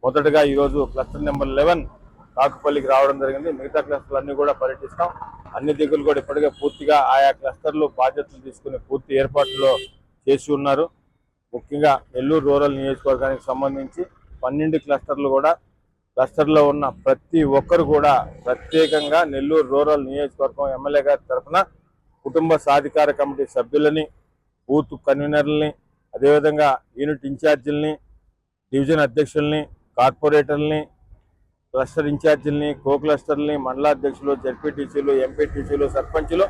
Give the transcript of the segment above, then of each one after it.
మొదటగా ఈరోజు cluster number 11 కాకుపల్లికి రావడం జరిగింది. మిగతా క్లస్టర్లు అన్ని కూడా పర్యటిస్తాం. అన్ని దిగులు కూడా ఇప్పటికే పూర్తిగా ఆయా క్లస్టర్లు బాధ్యతలు తీసుకుని పూర్తి ఏర్పాట్లు చేసి ఉన్నారు. ముఖ్యంగా నెల్లూరు రూరల్ నియోజకవర్గానికి సంబంధించి 12 క్లస్టర్లు కూడా క్లస్టర్లో ఉన్న ప్రతి ఒక్కరు కూడా ప్రత్యేకంగా నెల్లూరు రూరల్ నియోజకవర్గం ఎమ్మెల్యే గారి తరఫున కుటుంబ సాధికార కమిటీ సభ్యులని, బూత్ కన్వీనర్లని, అదేవిధంగా యూనిట్ ఇన్ఛార్జీలని, డివిజన్ అధ్యక్షుల్ని, కార్పొరేటర్లని, క్లస్టర్ ఇన్ఛార్జీలని, కో క్లస్టర్లని, మండలాధ్యక్షులు, జడ్పీటీసీలు, ఎంపీటీసీలు, సర్పంచులు,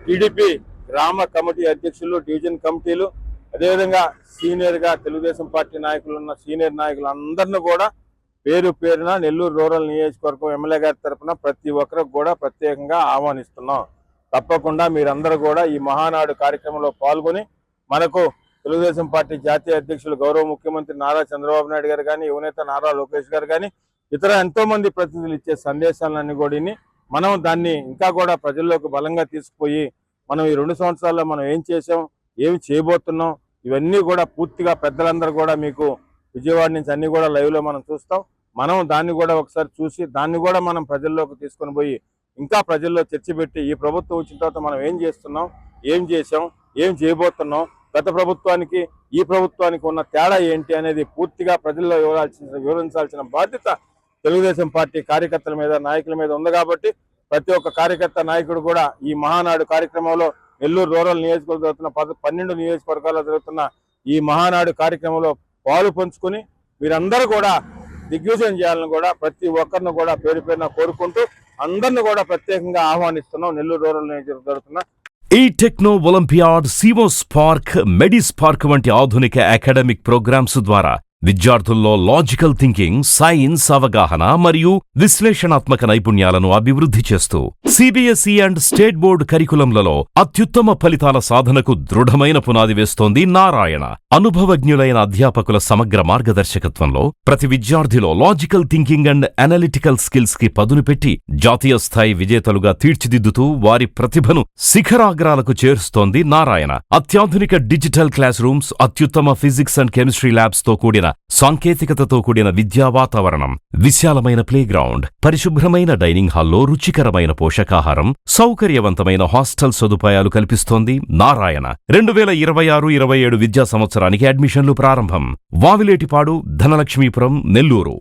టీడీపీ గ్రామ కమిటీ అధ్యక్షులు, డివిజన్ కమిటీలు, అదేవిధంగా సీనియర్గా తెలుగుదేశం పార్టీ నాయకులు ఉన్న సీనియర్ నాయకులు అందరినీ కూడా పేరు పేరున నెల్లూరు రూరల్ నియోజకవర్గం ఎమ్మెల్యే గారి తరఫున ప్రతి ఒక్కరికి కూడా ప్రత్యేకంగా ఆహ్వానిస్తున్నాం. తప్పకుండా మీరందరూ కూడా ఈ మహానాడు కార్యక్రమంలో పాల్గొని మనకు తెలుగుదేశం పార్టీ జాతీయ అధ్యక్షులు గౌరవ ముఖ్యమంత్రి నారా చంద్రబాబు నాయుడు గారు కానీ, యువనేత నారా లోకేష్ గారు కానీ, ఇతర ఎంతో మంది ప్రతినిధులు ఇచ్చే సందేశాలన్నీ కూడా మనం దాన్ని ఇంకా కూడా ప్రజల్లోకి బలంగా తీసుకుపోయి మనం ఈ 2 సంవత్సరాల్లో మనం ఏం చేసాం, ఏమి చేయబోతున్నాం, ఇవన్నీ కూడా పూర్తిగా పెద్దలందరూ కూడా మీకు విజయవాడ నుంచి అన్ని కూడా లైవ్లో మనం చూస్తాం. మనం దాన్ని కూడా ఒకసారి చూసి దాన్ని కూడా మనం ప్రజల్లోకి తీసుకొని పోయి ఇంకా ప్రజల్లో చర్చ పెట్టి ఈ ప్రభుత్వం వచ్చిన తర్వాత మనం ఏం చేస్తున్నాం, ఏం చేసాం, ఏం చేయబోతున్నాం, గత ప్రభుత్వానికి ఈ ప్రభుత్వానికి ఉన్న తేడా ఏంటి అనేది పూర్తిగా ప్రజల్లో వివరించాల్సిన బాధ్యత తెలుగుదేశం పార్టీ కార్యకర్తల మీద, నాయకుల మీద ఉంది. కాబట్టి ప్రతి ఒక్క కార్యకర్త, నాయకుడు కూడా ఈ మహానాడు కార్యక్రమంలో నెల్లూరు రూరల్ నియోజకవర్గం జరుగుతున్న 12 నియోజకవర్గాల్లో జరుగుతున్న ఈ మహానాడు కార్యక్రమంలో పాలు పంచుకొని మీరందరూ కూడా దిగ్విజయం చేయాలని కూడా ప్రతి ఒక్కరిని కూడా పేరు పేరున కోరుకుంటూ అందరిని కూడా ప్రత్యేకంగా ఆహ్వానిస్తున్నాం. నెల్లూరు రూరల్ నియోజకవర్గం జరుగుతున్న ఈ టెక్నో ఒలింపియాడ్, సివో స్పార్క్, మెడిస్పార్క్ వంటి ఆధునిక అకాడమిక్ ప్రోగ్రామ్స్ ద్వారా విద్యార్థుల్లో లాజికల్ థింకింగ్, సైన్స్ అవగాహన మరియు విశ్లేషణాత్మక నైపుణ్యాలను అభివృద్ధి చేస్తూ సిబిఎస్ఈ అండ్ స్టేట్ బోర్డు కరికులంలలో అత్యుత్తమ ఫలితాల సాధనకు దృఢమైన పునాది వేస్తోంది నారాయణ. అనుభవజ్ఞులైన అధ్యాపకుల సమగ్ర మార్గదర్శకత్వంలో ప్రతి విద్యార్థిలో logical thinking and analytical skills కి పదును పెట్టి జాతీయ స్థాయి విజేతలుగా తీర్చిదిద్దుతూ వారి ప్రతిభను శిఖరాగ్రాలకు చేరుస్తోంది నారాయణ. అత్యాధునిక డిజిటల్ క్లాస్ రూమ్స్, అత్యుత్తమ ఫిజిక్స్ అండ్ కెమిస్ట్రీ ల్యాబ్స్ తో కూడిన సాంకేతికతతో కూడిన విద్యా వాతావరణం, విశాలమైన ప్లేగ్రౌండ్, పరిశుభ్రమైన డైనింగ్ హాల్లో రుచికరమైన పోషకాహారం, సౌకర్యవంతమైన హాస్టల్ సదుపాయాలు కల్పిస్తోంది నారాయణ. 2026-27 విద్యా సంవత్సరానికి అడ్మిషన్లు ప్రారంభం. వావిలేటిపాడు, ధనలక్ష్మీపురం, నెల్లూరు.